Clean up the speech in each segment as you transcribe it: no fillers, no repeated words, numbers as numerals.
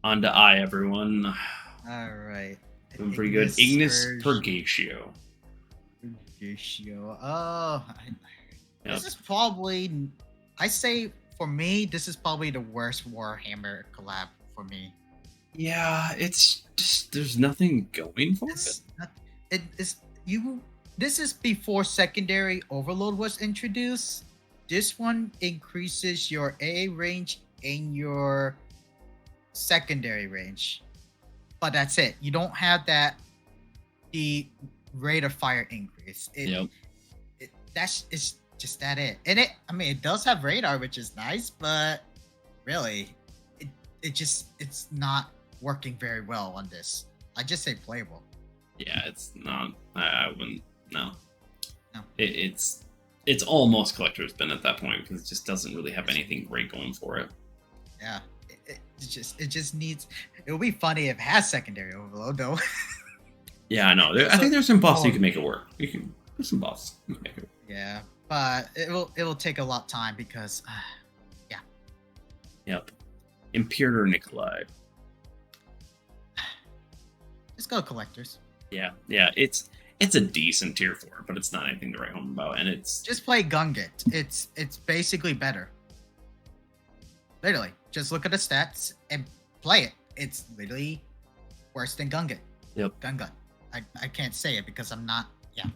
On to I, everyone. All right. Doing pretty good. Ignis Purgatio. Purgatio. Yep. This is probably, I say for me, this is probably the worst Warhammer collab for me. Yeah, it's just there's nothing going for It's not, it is you. This is before secondary overload was introduced. This one increases your AA range and your secondary range, but that's it. You don't have the rate of fire increase. Yep. It's just that it. And I mean, it does have radar, which is nice, but really, it's not working very well on this. I just say playable. Yeah, it's not. I wouldn't. No. No. It's almost collector's bin at that point because it just doesn't really have anything great going for it. Yeah. It just needs. It'll be funny if it has secondary overload though. Yeah, I know. I think there's some buffs you can make it work. There's some buffs you can make it work. Yeah, but it will take a lot of time because, yeah. Yep. Imperator Nikolai. Let's go collectors. Yeah. It's a decent tier 4, but it's not anything to write home about, and it's just play Gungit. It's basically better. Literally, just look at the stats and play it. It's literally worse than Gungit. Yep. Gun. I can't say it because I'm not. Yeah.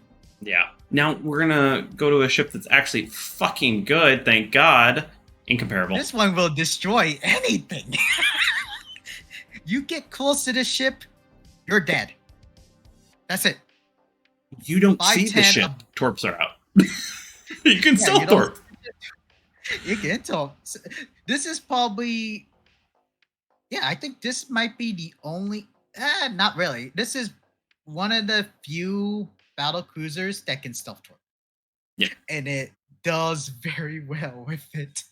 Yeah. Now we're gonna go to a ship that's actually fucking good, thank God. Incomparable. This one will destroy anything. You get close to this ship, you're dead. That's it. You don't see the ship. Torps are out. You can still torp. You can torp. This is probably. Yeah, I think this might be the only. Not really. This is one of the few battle cruisers that can stealth torp. Yeah. And it does very well with it.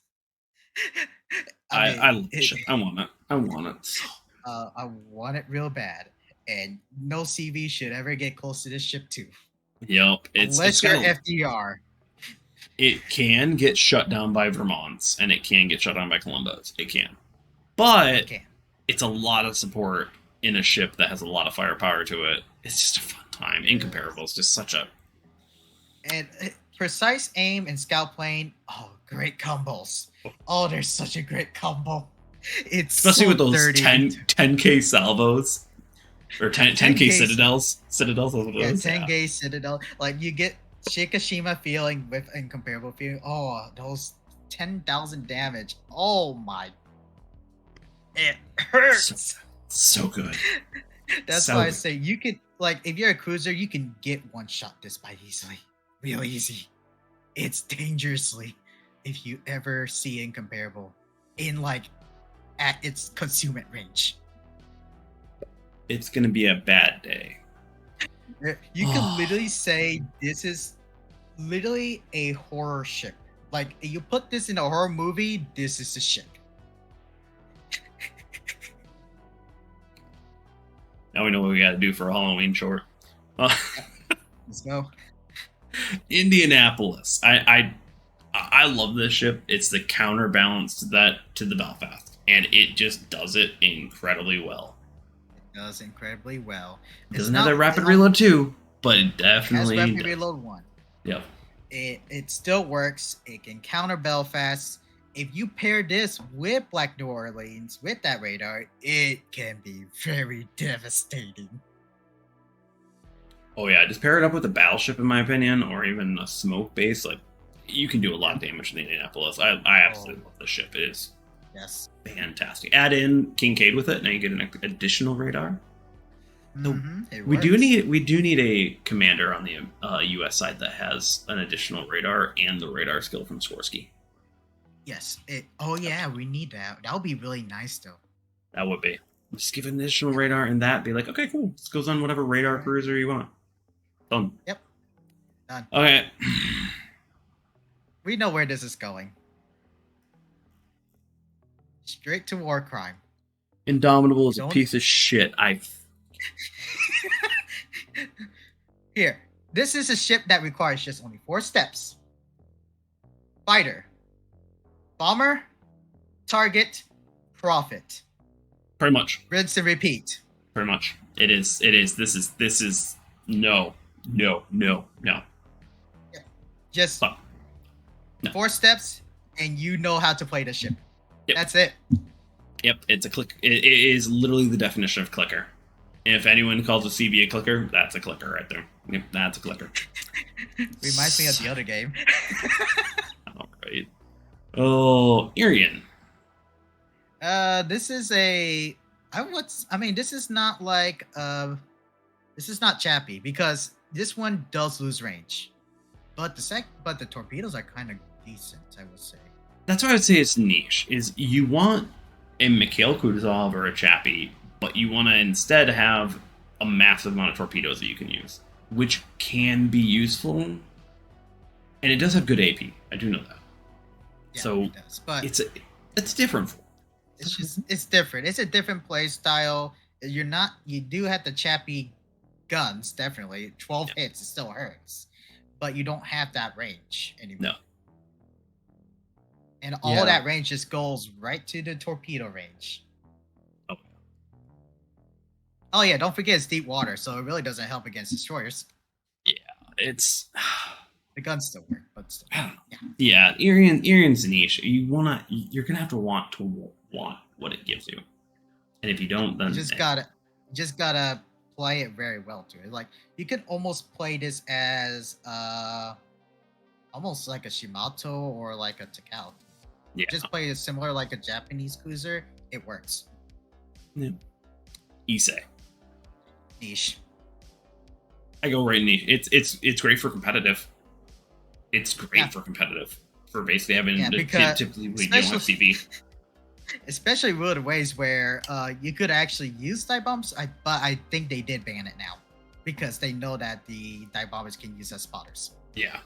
I want it. I want it real bad. And no CV should ever get close to this ship too. Yep. Unless you're FDR. It can get shut down by Vermonts, and it can get shut down by Columbus. It can. But it's a lot of support in a ship that has a lot of firepower to it. It's just a fun time. Incomparable is just such a... And precise aim and scout plane, great combos. Oh, there's such a great combo. It's especially so with those 10K salvos. Or 10K citadels. Citadels? Yeah, 10K citadel. Like, you get Shikishima feeling with incomparable feeling. Oh, those 10,000 damage. Oh my. It hurts. So good. That's why I say you can, like, if you're a cruiser, you can get one shot this by easily. Real easy. It's dangerously if you ever see incomparable in, like, at its consummate range. It's going to be a bad day. You can literally say this is literally a horror ship. Like, you put this in a horror movie, this is a ship. Now we know what we got to do for a Halloween short. Let's go. Indianapolis. I love this ship. It's the counterbalance to the Belfast, and it just does it incredibly well. It does incredibly well. It doesn't have that rapid reload too, but it definitely has rapid reload 1. Yep. It still works. It can counter Belfast. If you pair this with Black New Orleans with that radar, it can be very devastating. Oh yeah, just pair it up with a battleship, in my opinion, or even a smoke base. Like, you can do a lot of damage to the Indianapolis. I absolutely love the ship. It is fantastic. Add in Kincaid with it, now you get an additional radar. We do need a commander on the U.S. side that has an additional radar and the radar skill from Sikorsky. Yes. We need that. That would be really nice, though. That would be. Just give an additional radar and that. Be like, okay, cool. This goes on whatever radar cruiser you want. Done. Yep. Done. Okay. We know where this is going. Straight to war crime. Indomitable is a piece of shit. Here. This is a ship that requires just only 4 steps. Fighter. Bomber. Target. Profit. Pretty much. Rinse and repeat. Pretty much. It is. This is no. Yeah. Just no. 4 steps, and you know how to play the ship. Yep. That's it. Yep, it's a click. It is literally the definition of clicker. If anyone calls a CB a clicker, that's a clicker right there. Yep, that's a clicker. Reminds me of the other game. All right. Oh, Irian. This is a. This is not like this is not Chappie, because this one does lose range, but the torpedoes are kind of decent, I would say. That's why I would say it's niche. Is you want a Mikhail Kutuzov or a Chappie, but you want to instead have a massive amount of torpedoes that you can use, which can be useful, and it does have good AP. I do know that. Yeah, so it does, but it's different. It's different. It's a different play style. You do have the Chappie guns, definitely. 12 hits, it still hurts, but you don't have that range anymore. No. And all that range just goes right to the torpedo range. Oh yeah, don't forget it's deep water, so it really doesn't help against destroyers. Yeah, it's the guns still work, but still. Yeah, Irian's niche. You're gonna have to want what it gives you, and if you don't, then you just gotta play it very well to it. Like you could almost play this as almost like a Shimato or like a Takao. Yeah. Just play it similar like a Japanese cruiser. It works. Yeah. Issei. Niche. I go right niche. It's great for competitive. It's great for competitive. For basically having typically you don't have CB. Especially World Ways where you could actually use dive bombs, but I think they did ban it now because they know that the dive bombers can use as spotters. Yeah,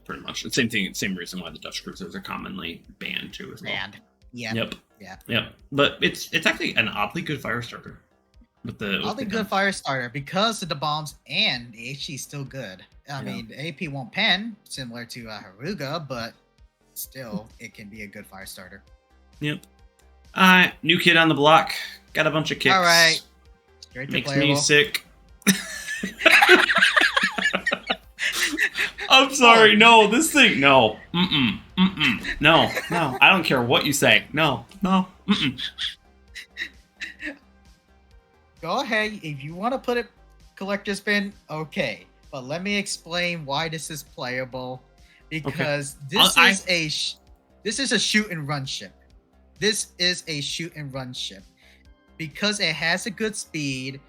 pretty much. Same thing. Same reason why the Dutch cruisers are commonly banned too as well. Banned. Yeah. Yep. Yeah. Yep. But it's actually an oddly good fire starter. Oddly good fire starter because of the bombs, and the HE is still good. I mean, the AP won't pen similar to Haruga, but still, it can be a good fire starter. Yep. Alright, new kid on the block. Got a bunch of kicks. Alright. Makes me sick. I'm sorry, no, this thing, no. No. I don't care what you say. No. Go ahead, if you want to put it collector's bin, okay. But let me explain why this is playable. Because this is a shoot and run ship. This is a shoot and run ship because it has a good speed,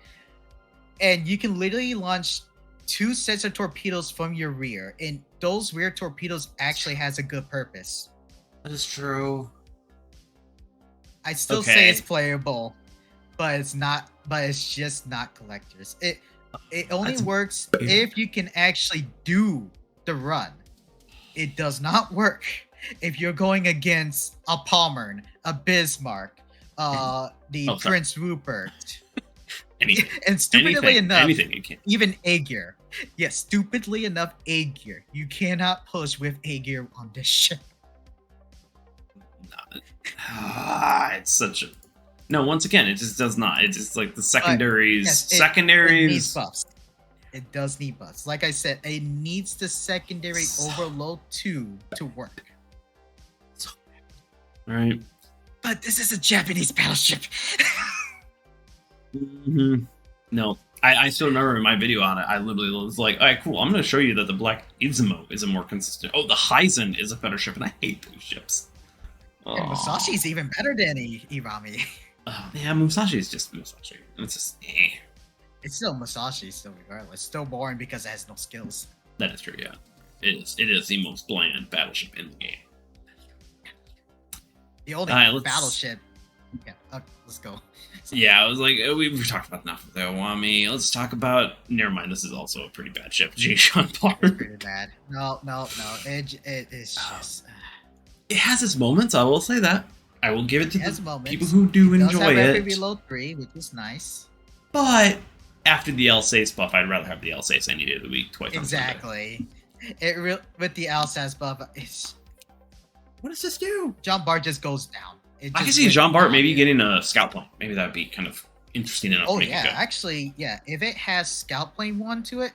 and you can literally launch 2 sets of torpedoes from your rear, and those rear torpedoes actually has a good purpose. That is true. I still say it's playable, but it's not. But it's just not collectors. It only works if you can actually do the run. It does not work if you're going against a Pommern, a Bismarck, Prince Rupert, and stupidly enough, even Aegir. Yes, stupidly enough, Aegir. You cannot push with Aegir on this ship. It's such a once again, it just does not. It's just like the secondaries. Secondaries. It needs buffs. It does need buffs. Like I said, it needs the secondary overload 2 to work. All right. But this is a Japanese battleship. No, I still remember in my video on it, I literally was like, all right, cool. I'm going to show you that the Black Izumo is a more consistent. Oh, the Heisen is a better ship, and I hate those ships. And Musashi's even better than Irami. Yeah, Musashi is just Musashi. It's just It's still Musashi, still regardless. Still boring because it has no skills. That is true, yeah. It is the most bland battleship in the game. The only battleship. Yeah, let's go. Yeah, I was like, we've talked about enough of the Owami. Let's talk about. Never mind, this is also a pretty bad ship. Jishan Park. It's pretty bad. No. It is just. It has its moments. I will say that. I will give it to the people who do enjoy it. Reload 3, which is nice. But after the Alsace buff, I'd rather have the Alsace any day of the week. Twice. Exactly. With the Alsace buff, it's. What does this do? Jump bar just goes down. I can see Jean Bart maybe getting a scout plane. Maybe that'd be kind of interesting enough. Oh yeah, actually, yeah. If it has scout plane 1 to it,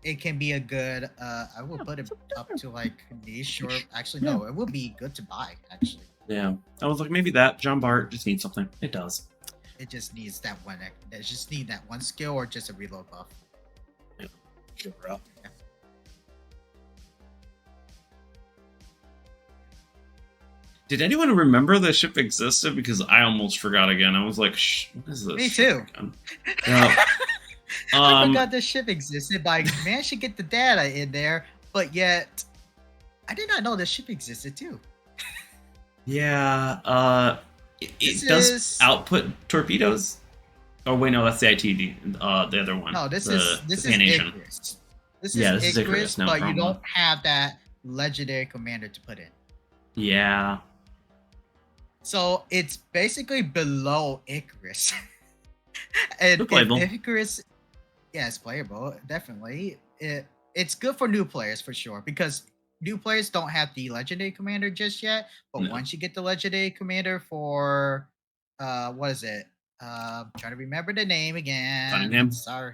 it can be a good. I will put it up to like niche, or actually no, it would be good to buy actually. Yeah, I was like, maybe that Jean Bart just needs something. It does. It just needs that one. It just need that one skill or just a reload buff. Yeah, give her up. Yeah. Did anyone remember the ship existed? Because I almost forgot again. I was like, what is this? Me too. Yeah. I forgot this ship existed, but I managed to get the data in there, but yet I did not know this ship existed too. Yeah, it does output torpedoes. Oh wait, no, that's the ITD. The other one. No, this is Icarus. This is Icarus, no but problem. You don't have that legendary commander to put in. Yeah. So it's basically below Icarus. And Icarus, yeah, it's playable, definitely. It's good for new players for sure, because new players don't have the legendary commander just yet. But once you get the legendary commander for what is it? Trying to remember the name again. Cunningham. Sorry.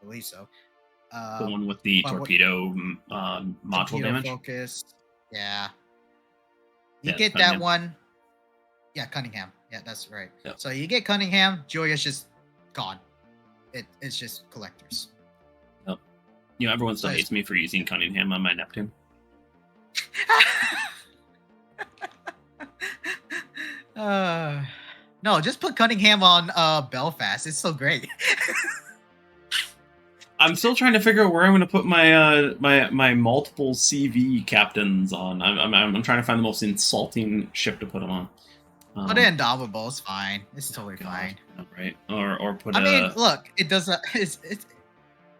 I believe so. The one with the torpedo module damage. Focus. Yeah. You get that one. Yeah, Cunningham. Yeah, that's right. Yep. So you get Cunningham, Julia's just gone. It's just collectors. Yep. You know, everyone still hates me for using Cunningham on my Neptune. No, just put Cunningham on Belfast. It's so great. I'm still trying to figure out where I'm going to put my my multiple CV captains on. I'm trying to find the most insulting ship to put them on. Put it Indomitable. It's fine. It's totally fine. Right. Or put. I mean, look, it doesn't. It's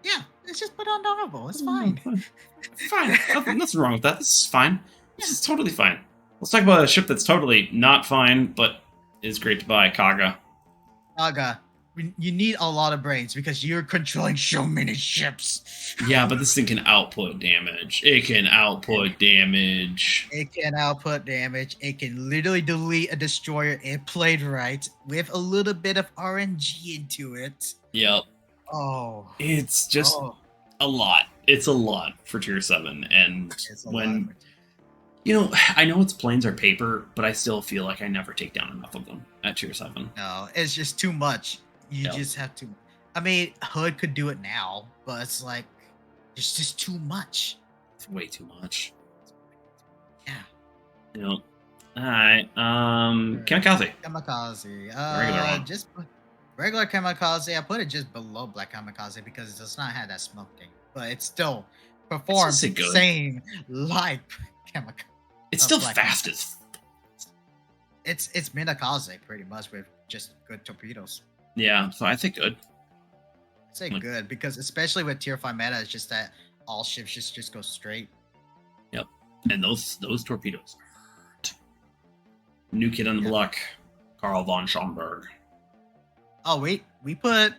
yeah. It's just put on Indomitable. It's fine. Fine. Nothing wrong with that. This is fine. This is totally fine. Let's talk about a ship that's totally not fine, but is great to buy. Kaga. Kaga. You need a lot of brains because you're controlling so many ships. Yeah, but this thing can output damage. It can output damage. It can output damage. It can literally delete a destroyer if played right with a little bit of RNG into it. Yep. Oh. It's just a lot. It's a lot for tier 7. And when... You know, I know its planes are paper, but I still feel like I never take down enough of them at tier 7. No, it's just too much. You just have to. I mean, Hood could do it now, but it's like it's just too much. It's way too much. Yeah. You know. All right. Kamikaze. Kamikaze. Regular one. Just regular Kamikaze. I put it just below Black Kamikaze because it does not have that smoke thing, but it still performs the same like Kamikaze. It's still fast as. It's Minakaze pretty much with just good torpedoes. Yeah, so I think good. I'd say good because especially with tier 5 meta, it's just that all ships just go straight. Yep, and those torpedoes hurt. New kid on the block, Karl von Schomburg. Oh wait, we put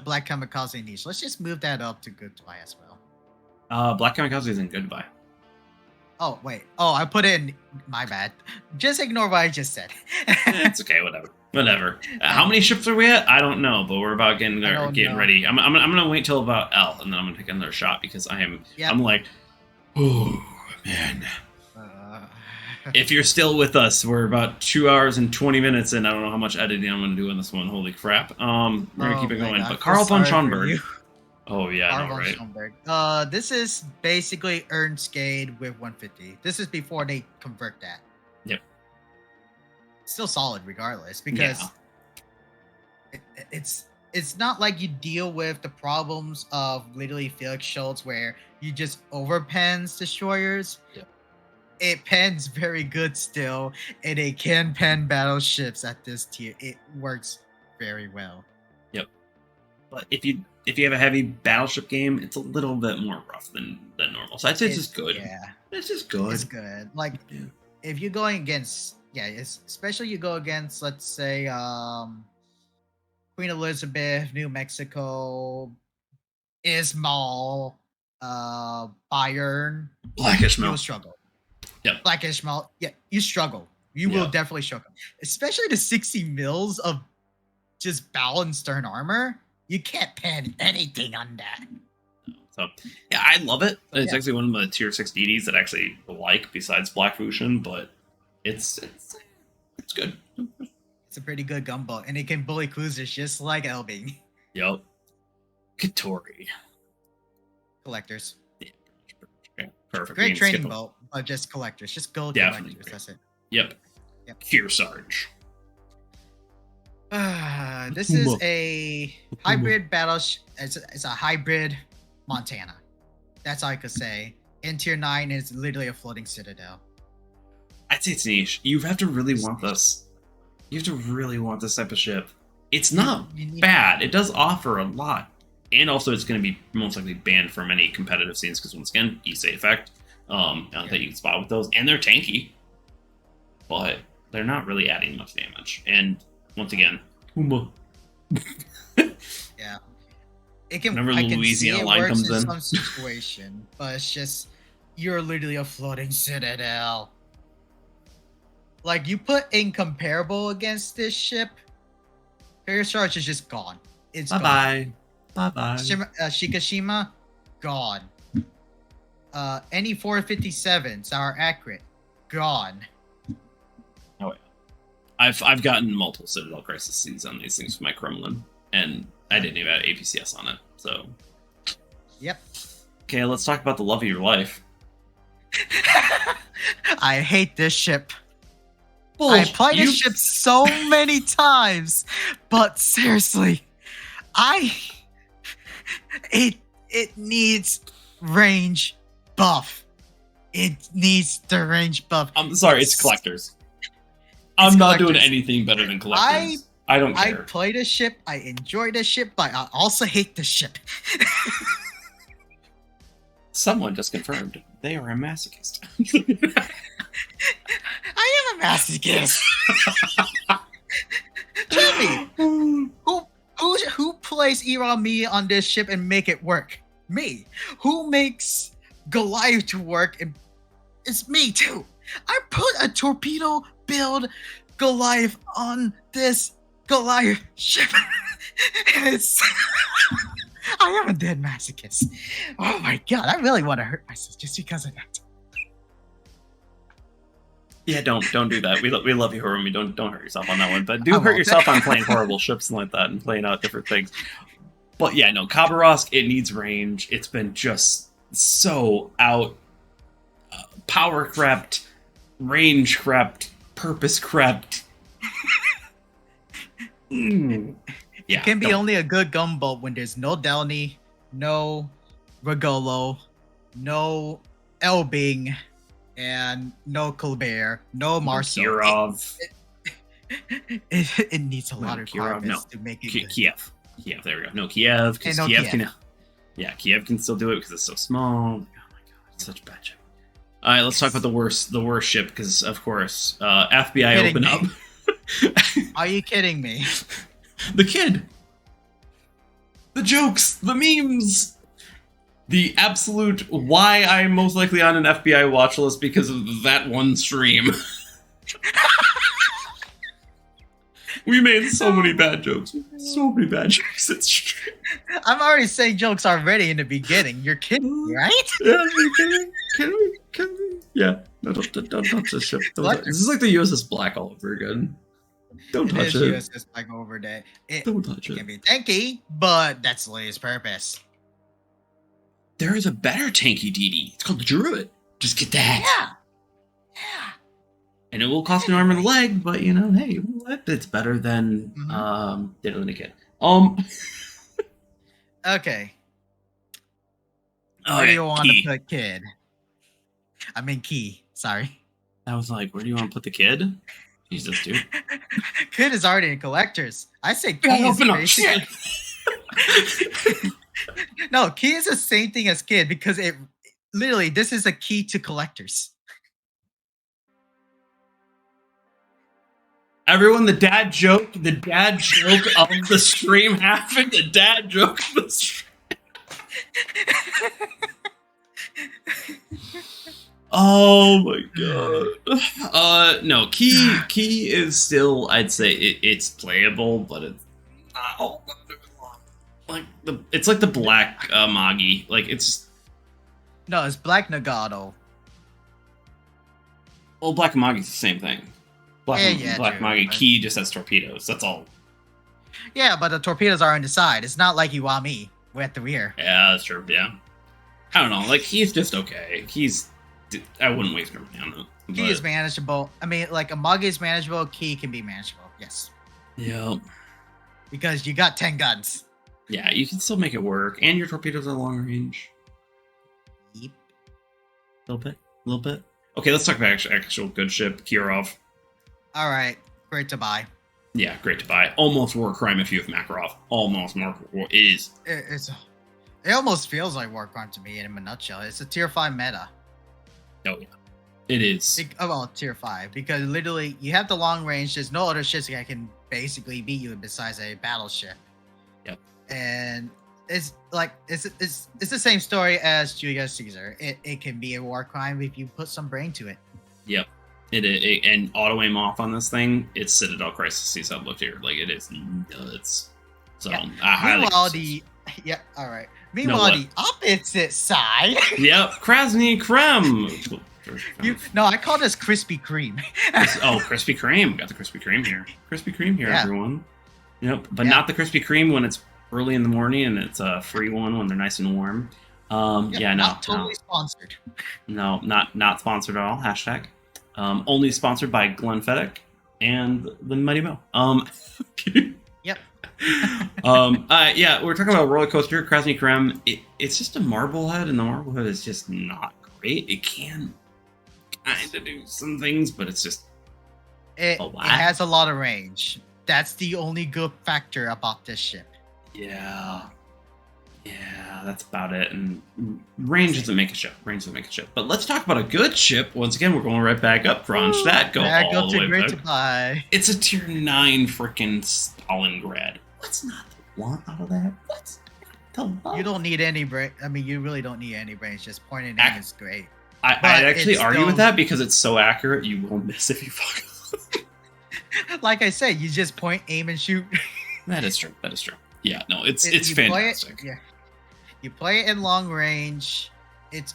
Black Kamikaze in niche. Let's just move that up to good to buy as well. Black Kamikaze isn't good to buy. Oh wait, I put it in. My bad. Just ignore what I just said. It's okay, whatever. How many ships are we at? I don't know, but we're about getting ready. I'm gonna wait till about L, and then I'm gonna take another shot because I'm like, oh man. If you're still with us, we're about 2 hours and 20 minutes in. I don't know how much editing I'm gonna do on this one. Holy crap. We're gonna keep it going. God, but Karl von Schomburg. Oh yeah, I know, right? Schomburg. This is basically Ernskade with 150. This is before they convert that. Yep. Still solid regardless because it's not like you deal with the problems of literally Felix Schultz where you just overpens destroyers. Yep. It pens very good still, and it can pen battleships at this tier. It works very well. Yep. But if you have a heavy battleship game, it's a little bit more rough than normal. So I'd say it's just good. Yeah. It's just good. It's good. Like if you're going against especially you go against, let's say, Queen Elizabeth, New Mexico, Ismail, Bayern. Black Ishmael. You'll struggle. Yep. Black Ishmael. Yeah, you struggle. You will definitely shock them. Especially the 60 mils of just bow and stern armor. You can't pan anything on that. So, yeah, I love it. It's actually one of the tier 6 DDs that I actually like besides Black Fusion, but it's good. It's a pretty good gunboat, and it can bully cruisers just like Elbing. Yep. Katori. Collectors. Yeah, perfect. Great training boat, but just collectors. Just gold collectors. That's it. Yep. Kearsarge. This is a hybrid battle. It's a hybrid Montana. That's all I could say. In tier 9 is literally a floating citadel. I'd say it's niche. You have to really want this. You have to really want this type of ship. It's not bad. It does offer a lot. And also it's going to be most likely banned from any competitive scenes because once again, Issei effect that you can spot with those. And they're tanky. But they're not really adding much damage. And once again, yeah. It can, whenever I can Louisiana see it line works comes in in. some situation, but it's just, you're literally a floating citadel. Like, you put incomparable against this ship, Kearsarge is just gone. It's Bye-bye. Bye-bye. Shikishima, gone. Any 457s are accurate, gone. Oh, yeah. I've gotten multiple Citadel Crises on these things for my Kremlin, and I didn't even have APCS on it, so. Yep. Okay, let's talk about the love of your life. I hate this ship. I played this ship so many times, but seriously, it needs range buff. It needs the range buff. I'm sorry, it's collectors. I'm not doing anything better than collectors. I don't care. I play this ship, I enjoy this ship, but I also hate this ship. Someone just confirmed they are a masochist. I am a masochist. Tell me, who plays Irami on this ship and make it work? Me. Who makes Goliath to work? And it's me too. I put a torpedo build Goliath on this Goliath ship. It's I am a dead masochist. Oh my god, I really want to hurt myself just because of that. Yeah, don't do that. We love you, Harumi. Don't hurt yourself on that one. But do hurt yourself on playing horrible ships and like that and playing out different things. But yeah, no, Khabarovsk, it needs range. It's been just so out power crept, range crept, purpose crept. Yeah, it can be only a good gunboat when there's no Delny, no Regolo, no Elbing, and no Colbert, no Marcel. It needs a lot of requirements to make it good. Kiev, there we go. No, Kiev. Because Kiev can... Yeah, Kiev can still do it because it's so small. Oh my god, it's such a bad ship. All right, let's talk about the worst ship because, of course, FBI open up. Are you kidding me? The kid. The jokes. The memes. The absolute why I'm most likely on an FBI watch list because of that one stream. We made so many bad jokes. So many bad jokes. It's I'm already saying jokes already in the beginning. You're kidding me, right? Yeah, you're kidding. Kidding me? Yeah. No, don't touch this ship. This is like the USS Black all over again. Don't touch it. USS Black over there. Don't touch it. It can be tanky, but that's its purpose. There is a better tanky DD. It's called the Druid. Just get that. Yeah. And it will cost an arm and a leg, but you know, hey, what? It's better than Diddle and a Kid. Okay. Where do you want to put Kid? I mean Key. Sorry. I was like, where do you want to put the kid? Jesus, dude. Kid is already in collectors. I say Key is shit. No, Key is the same thing as Kid because it literally this is a key to collectors. Everyone, the dad joke of the stream happened. The dad joke of the stream. Oh my god. No, key is still, I'd say it's playable, but it's like it's like the black Magi. Like it's no, it's black Nagato. Well, black Magi's the same thing. Black Magi key just has torpedoes. That's all. Yeah, but the torpedoes are on the side. It's not like Iwami at the rear. Yeah, that's true. Yeah. I don't know. Like, he's just okay. I wouldn't waste my money on it. Key is manageable. I mean, like, a Magi is manageable. Key can be manageable. Yes. Yeah. Because you got 10 guns. Yeah, you can still make it work. And your torpedoes are long range. Yep. A little bit. Okay, let's talk about actual good ship. Kirov. All right. Great to buy. Yeah, great to buy. Almost war crime if you have Makarov. Almost war is. It almost feels like war crime to me in a nutshell. It's a tier 5 meta. Oh, yeah. It is. Well, tier 5. Because literally, you have the long range. There's no other ships that can basically beat you besides a battleship. Yep. And it's like, it's the same story as Julius Caesar. It can be a war crime if you put some brain to it. Yep. And auto aim off on this thing, it's Citadel Crisis I've looked here. Like, it is nuts. So, yeah. I highly all right. Meanwhile, the opposite side. Yep, Krasny Krem. I call this Krispy Kreme. Krispy Kreme. Got the Krispy Kreme here. Krispy Kreme here, everyone. Yep, but not the Krispy Kreme when it's early in the morning, and it's a free one when they're nice and warm. Not totally sponsored. No, not sponsored at all. Hashtag. Only sponsored by Glenfiddich and the Mighty Mo. Yep. We're talking about roller coaster. Krasny Krem. It's just a Marblehead, and the Marblehead is just not great. It can kind of do some things, but it's just it has a lot of range. That's the only good factor about this ship. Yeah, that's about it. And range doesn't make a ship. But let's talk about a good ship. Once again, we're going right back up. Kronstadt, go all the way back. To buy. It's a tier 9 freaking Stalingrad. What's not to want out of that? What's not to love? You don't need any brain. I mean, you really don't need any brains. Just pointing in is great. I actually argue with that because it's so accurate. You will miss if you fuck up. Like I said, you just point, aim, and shoot. That is true. Yeah, no, it's fantastic. You play it in long range. It's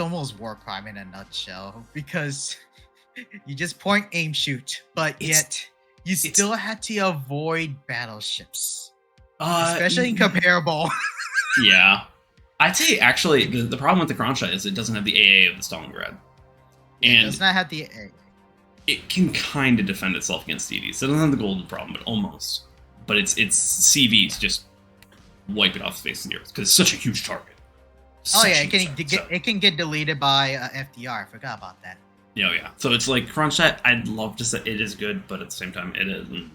almost war crime in a nutshell because you just point, aim, shoot, but yet you still had to avoid battleships, especially in comparable. Yeah, I'd say actually the problem with the Kronstadt is it doesn't have the AA of the Stalingrad, and it does not have the AA. It can kind of defend itself against DDs. It doesn't have the golden problem, but almost. But its CVs just wipe it off space and zeros because it's such a huge target. It can get deleted by FDR. I forgot about that. Yeah. So it's like Kronstadt. I'd love to say it is good, but at the same time, it isn't.